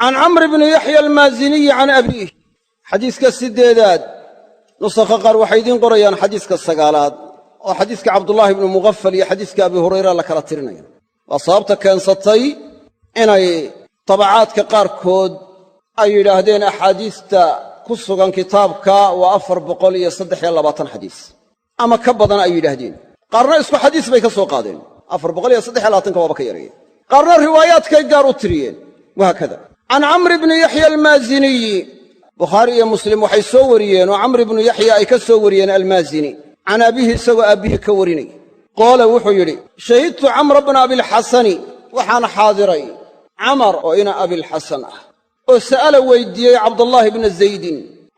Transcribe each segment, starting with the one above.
عن عمرو بن يحيى المازني عن أبيه حديث كالسديدات نسخ قال وحيدين قريان حديث كالسقالات وحديث عبد الله بن مغفل يا حديث أبي هريرة لكلا ترنين وصابت كان سطي إني طبعات كقاركود أي لهدين أحاديث كسوغان كتابك وأفر بقولي يصدح يلا باطن حديث أما كبضنا أي لهدين قارنا اسكو حديث بيك سوقادين أفر بقولي يصدح يلا باطن كوابك يري قارنا الروايات كي قاروا تريين وهكذا عن عمرو بن يحيى المازني بخاري مسلم وحي سوريين وعمرو بن يحيى أي كسوريين المازني عن أبيه سوى أبيه كوريني قال وحيري شهدت عمرو بن أبي الحسن وحان حاضري عمر وإنا أبي الحسن وسأل ويدي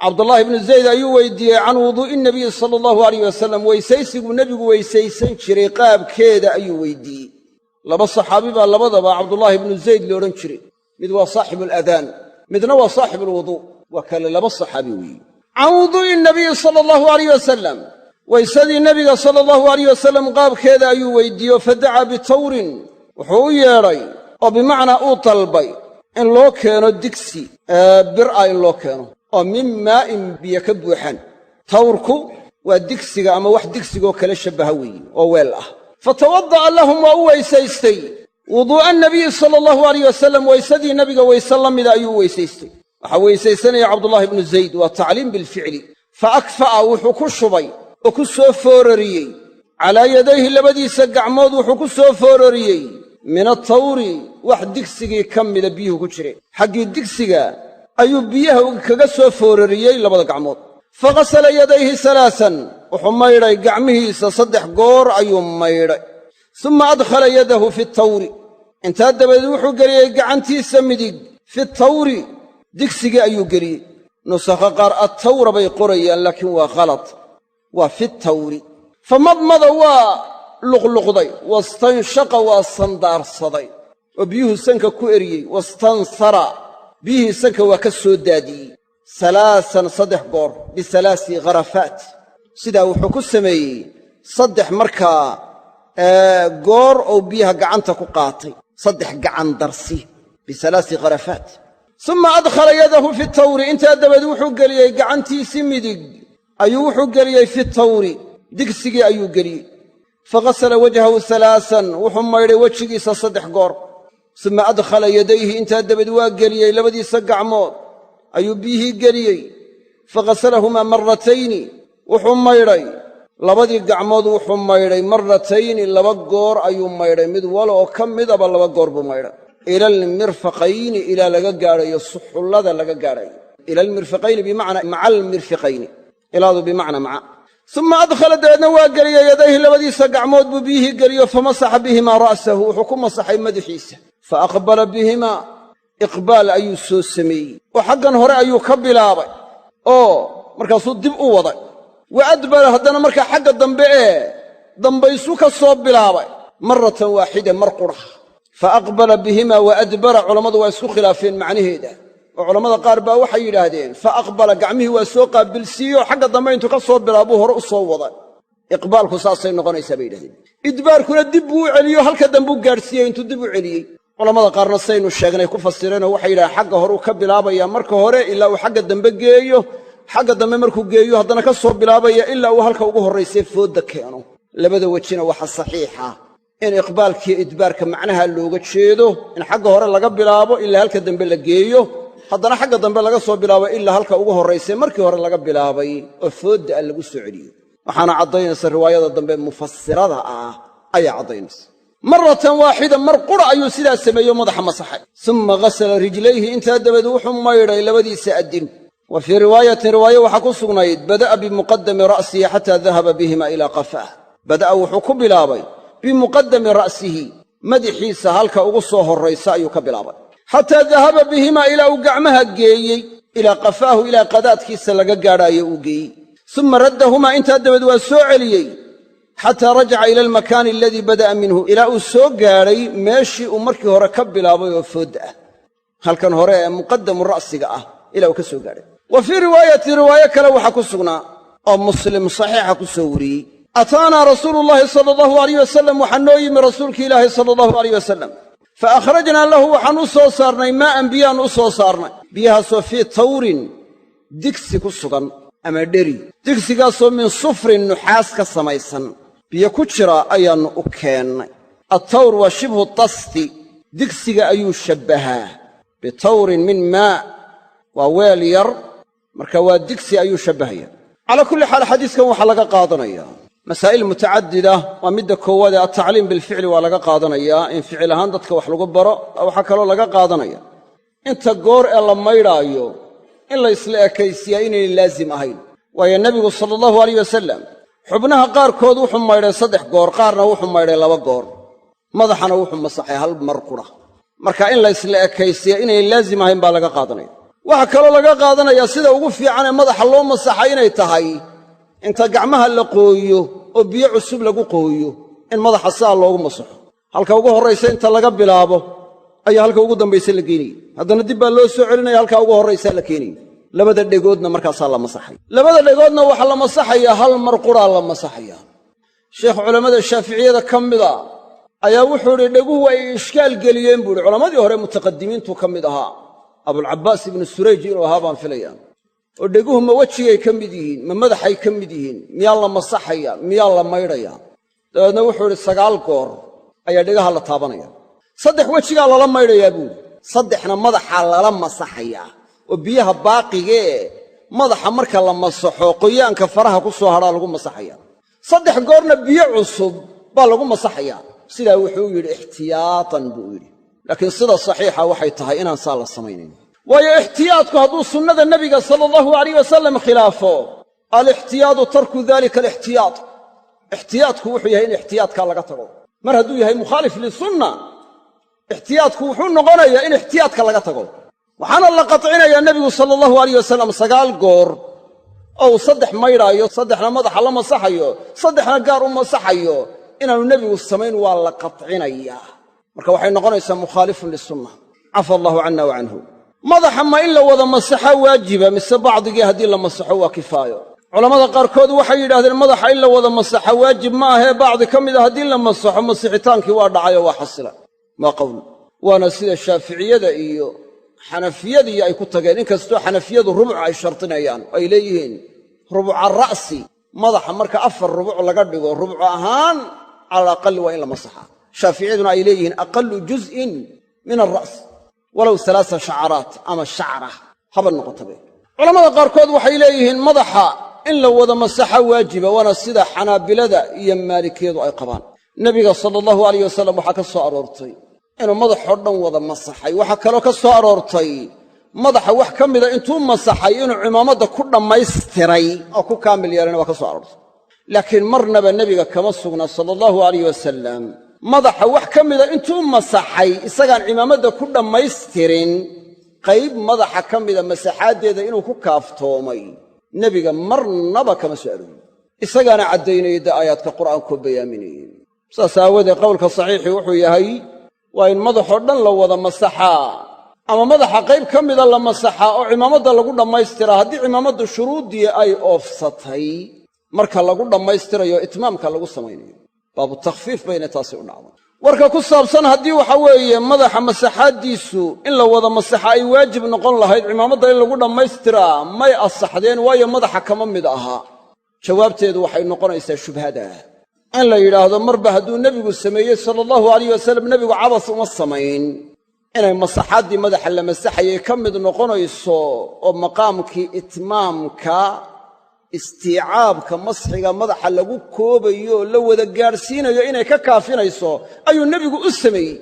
عبد الله بن زيد أيو ويدي عن وضوء النبي صلى الله عليه وسلم ويسيسق النبي ويسيسن شريقاب كيدا أيو ويدي لبس صحابي لبضبا عبد الله بن زيد لورنشري مذ صاحب الأذان مذ صاحب الوضوء وكان لبس صحابي عن وضوء النبي صلى الله عليه وسلم ويسدي النبي صلى الله عليه وسلم قاب كيدا أيو ويدي فدعا بتور وحو يري وبمعنى طلبي إن لو كانوا الدكسي برأى إن لو كانوا ومن ماء بيكبوحا توركو والدكسي أما واحد دكسي وكلا شبهوي وويله فتوضأ لهم ويسيستي وضوء النبي صلى الله عليه وسلم ويسدي النبي ويسلم إذا أيوه ويسيستي وحويسيستني يا عبد الله بن زيد والتعليم بالفعل فأكفأ وحكو الشبي وكسو فورريي على يديه لبدي سقع موض وحكسو فورريي من الطور واحد دكسي كمل بيه كجري حق الدكسي أيو بيه كغسو فورريي لبدا قعمود فغسل يديه ثلاثا وحميري قعمه سصدح قور أيو ميري ثم أدخل يده في الطور انت دبدوحو قريه قعنتي سمدق في الطور دكسي أيو قريه نسخ قار الطور بي قريا لكن هو غلط وفي الطور فمضمض لغلغضي واستنشق واستندار صدي وبيه سنك كؤري واستنصر بيه سنك وكسو دادي ثلاثا صدح قور بثلاث غرفات سيدا وحكو السمي صدح مركا قور أو بيها قعنتك قاطي صدح قعن درسي بثلاث غرفات ثم أدخل يده في التور انت أدبدوحو قليي قعنتي سمدق أيوحو قليي في التور دقسي أيو قليي فغسل وجهه ثلاثا وحميري وجهي صدح قور ثم أدخل يديه انت أدبدوا قليي لبدي سقع موت أيو بيه قليي فغسلهما مرتين وحميري لبدي قعمود وحميري مرتين لبقور أيو ميري مدولا وكم مدبا لبقور بميري إلى المرفقين إلى لقاري الصح اللذا لقاري إلى المرفقين بمعنى مع المرفقين إلى بمعنى مع ثم أدخل دانوا قرية يديه لبدي سقع موت بيه قرية فمسح بهما رأسه وحكم مسح مدحيسه فأقبل بهما إقبال أيو سوسمي وحقا هراء أيو كبلابي مركا دب وضع وأدبر هدنا مركا حق الدنبئه دنبيسوك الصوب بلابي مرة واحدة مرقرة فأقبل بهما وأدبر علماء واسكو خلافين معنيه ده وعلماء قاربا وحي لهدين فأقبل قعمه وسوق بالسيو حق الضمين تقصوب بلابوه رؤسه وضع إقبالك ساسين نغني سبيله إدباركنا دبوا عليه هل كدنبوا قارسيه انتو دبوا عليه علماء قارنا السين والشاقنا يكون فسرينه وحي لها حق هرو كبلابا يا مركو هوري إلا وحق الدنبقيه حق الدنب مركو قييه هدنا كصوب بلابا إلا وهلك وقوه الرئيسي فودك كانوا لبدا وجهنا وحا صحيحة إن إقبالك إدبارك معناها اللوغة تشيده إن حق هوري لقى بلابا إلا هلك الدنب لقيه هدنا حق الدنب لقى صوب بلابا إلا هلك وقوه الرئيسي مركو هوري لقى بلابا وفود اللقو السعودية وحانا عضينس الرواية الدنب مفسرة أي عضينس مرة واحدة مرقرة أيو سيدا السماء مضح مصحي ثم غسل رجليه انت دبدوح ميرا إلى بدي سأدين وفي رواية وحكو سغنيد بدأ بمقدم رأسه حتى ذهب بهما إلى قفاه بدأ وحكو بلابي بمقدم رأسه مدحي سهلك أغصه الرئيساء كبلابي حتى ذهب بهما إلى أقعمها الجيي إلى قفاه إلى قدات كيس لقاقارا يوقي ثم ردهما انت دبدوا السوعليي حتى رجع إلى المكان الذي بدأ منه إلى أسوغاري ماشي أمركي هورا كبلابي وفدأ هل كان هورا مقدم الرأس إلى وكسوغاري وفي رواية كلو حكسونا أو مسلم صحيح كسوري أتانا رسول الله صلى الله عليه وسلم وحنوي من رسولك إله صلى الله عليه وسلم fa akhrajnaa lahu waxaan u soo saarnay maa'an biyaan u soo saarnay biyahaasoo fii tawrin digsi ku sugan ama dheri digsigaasoo min sufrin nuxaas ka samaysan biyo ku jira ayaannu u keennay attawr waa shibhu tasti digsiga ayuu shabbahaa bitawrin min maa waa weel yar marka waa digsi ayuu shabbahaya calaa kulli xaal xadiiskan waxaa laga qaadanayaa masaa'il mutacadida waa midda koowaad ee altacliim bilficli waa laga qaadanayaa in ficil ahaan dadka wax lagu baro waxaa kaloo laga qaadanaya inta goor ee la maydhaayo in la isla ekaysiyaa inaynay laazim ahayn waayo nebigu sala allahu alayh wasalam xubnaha qaarkood wuxuu maydhay 3 goor qaarna wuxuu maydhay 2 goor madaxana wuxuu masaxay 1 mar qura marka in la isla ekaysiya inaynay laazim ahayn baa laga qaadanaya waxaa kaloo laga qaadanayaa sida ugu fiican ee madaxa loo masaxa inay tahay inta gacmaha la qooyo oo biyo cusub lagu qooyo in madaxa sidaa loogu masaxo halka ugu horraysa inta laga bilaabo ayaa halka ugu dambaysa la geenaya haddana dib baa loo soo celinaya halka ugu horraysaa la keenaya labada dhegoodna markaasaa la masaxay labada dhegoodna waxaa la masaxayaa 1 mar quraa la masaxayaa sheekh culammada shaaficiyada ka mida ayaa wuxuu idhi dheguhu ay ishkaal geliyeen buu idhi culammadii hore mutaqadimiintu ka mid ahaa abulcabbaas ibnu surayj inuu ahaa baan filayaa oo dheguhu ma wejigay ka mid yihiin ma madaxay ka mid yihiin miyaa la masaxaya miyaa la maydhaya dabeedna wuxuu idhi 9 goor ayaa dhegaha la taabanaya 3 wejigaa lala maydhayaa buuhi 3na madaxaa lala masaxayaa oo biyaha baaqigee madaxa marka la masaxo qoyaanka faraha ku soo hadhaa lagu masaxaya 3 goorna biyo cusub baa lagu masaxayaa sidaa wuxuu yidhi ixtiyaatan buu yidhi laakiin sida saxiixa waxay tahay inaan saa la samaynayn waayo ixtiyaadku hadduu sunnada nebiga sala allahu alayh wasalam khilaafo alixtiyaadu tarku dalika alixtiyaad ixtiyaadku wuxuu yahay in ixtiyaadkaa laga tago mar hadduu yahay mukhaalif lisunna ixtiyaadku wuxuu noqonayaa in ixtiyaadka laga tago waxaana la qatcinayaa nebigu sala allahu alayh wasalam 9 goor oo uu 3 maydhaayo 3na madaxa la masaxayo 3na gaar u masaxayo inaanu nebigu samayn waa la qatcinayaa marka waxay noqonaysaa mukhaalifun lisunna cafa allahu canna wa canhu madaxa ma in la wada masaxa waajiba mise bacdigii haddii la masaxo waa kifaayo culammada qaarkood waxay yidhahdeen madaxa in la wada masaxa waajib ma ahee bacdi ka mida haddii la masaxo masixitaankii waa dhacayoo waa xasila waa qowl waana sida shaaficiyada iyo xanafiyadii ay ku tageen inkastoo xanafiyadu rubuc ay shartinayaan ay leeyihiin rubuca ra'si madaxa marka 4 rubuc laga dhigo rubuc ahaan cala alaqal waa in la masaxa shaaficiyaduna ay leeyihiin aqallu juz'in min alra's walow 3 shacaraat ama shacra haba noqotabe culammada qaarkood waxay leeyihiin madaxa in la wada masaxa waajiba waana sida xanaabilada iyo maalikiyadu ay qabaan nebiga sala allahu alayh wasalam waxaa ka soo aroortay inuu madaxoo dhan wada masaxay waxaa kaloo ka soo aroortay madaxa wax ka mida intuu masaxay inuu cimaamadda ku dhammaystiray oo ku kaamil yeelayna waa ka soo aroortay laakiin marnaba nebiga kama sugna sala allahu alayh wasalam madaxa wax ka mida intuu masaxay isagaan cimaamadda ku dhammaystirin qayb madaxa ka mida masaxaaddeeda inuu ku kaaftoomay nebiga marnaba kama soo aroorin isagaana caddaynayay da aayaadka qur'aankoo bayaaminayeen saas aawoodee qowlka saxiixii wuxuu yahay waa in madaxoo dhan la wada masaxaa ama madaxa qayb ka mida la masaxaa oo cimaamadda lagu dhammaystiraa haddii cimaamaddu shuruuddii ay oofsatay marka lagu dhammaystirayo itmaamka lagu samaynayo baabu takhfiif bayna taasi u dhacday warka ku saabsan haddii waxa weeye madaxa masaxaaddiisu in la wada masaxa ay waajib noqon lahayd cimaamadda in lagu dhammaystiraa may asaxdeen waayo madaxa kama mid ahaa jawaabteedu waxay noqonaysaa shubhada in la yidhaahdo marba hadduu nebigu sameeyey sala allahu alayh wasalam nebigu cabas uma samayn inay masaxaaddii madaxa la masaxayay ka mid noqonayso oo maqaamkii itmaamka istiicaabka masxiga madaxa lagu koobayo la wada gaadhsiinayo inay ka kaafinayso ayuu nebigu u sameeyey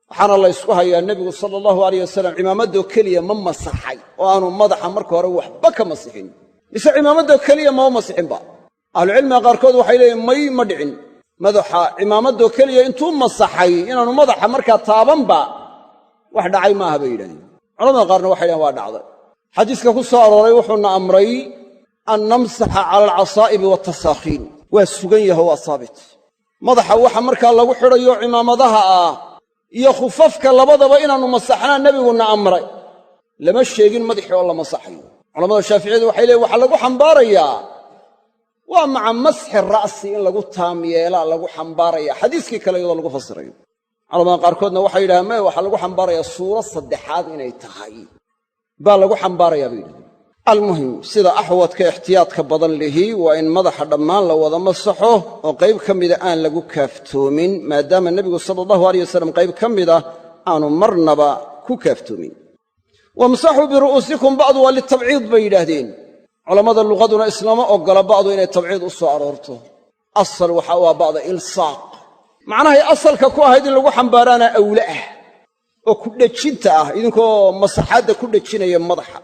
waxaana la ysku hayaa nebigu sala allahu alayh wasalam cimaamaddoo keliya ma masaxay oo aanu madaxa marka hore waxba ka masixin mise cimaamaddoo keliya mama masixinba ahlucilmiga qaarkood waxay leeyihin may ma dhicin madaxa cimaamaddoo keliya intuu masaxay inaanu madaxa markaa taabanba wax dhacay maaha bay yidhahdeen culamada qaarna waxay dhahen waa dhacday xadiiska ku soo arooray wuxuuna amray an namsaxa cala alcasaa'ibi waatasaakhiin waa sugan yaho waa saabit madaxa waxa markaa lagu xidhayo cimaamadaha ah iyo khufafka labadaba inaannu masaxnaa nebiguna amray lama sheegin madaxii oo la masaxayo culamada shaaficiyadu waxay leeyiin waxaa lagu xambaarayaa waa maca masxi ra'si in lagu taam yeelaa lagu xambaaraya xadiiskii kale iyadoo lagu fasirayo culamada qaarkoodna waxay yidhahdeen maya waxaa lagu xambaarayaa suuro saddexaad inay tahay baa lagu xambaarayaa bay yidhahdeen almuhim sida axwadka ixtiyaadka badan lihi waa in madaxa dhammaan la wada masaxo oo qayb ka mida aan lagu kaaftoomin maadaama nebigu sala allahu alayh wasalam qayb ka mida aanu marnaba ku kaaftoomin wamsaxuu biru'uusikum bacdu waa litabciid bay yidhaahdeen culammada luqaduna islama oggola bacdu inay tabciid u soo aroorto asal waxa u ah bacda ilsaaq macnahay asalka ku ahayd in lagu xambaaraana awle ah oo ku dhejinta ah idinkoo masaxaadda ku dhejinaya madaxa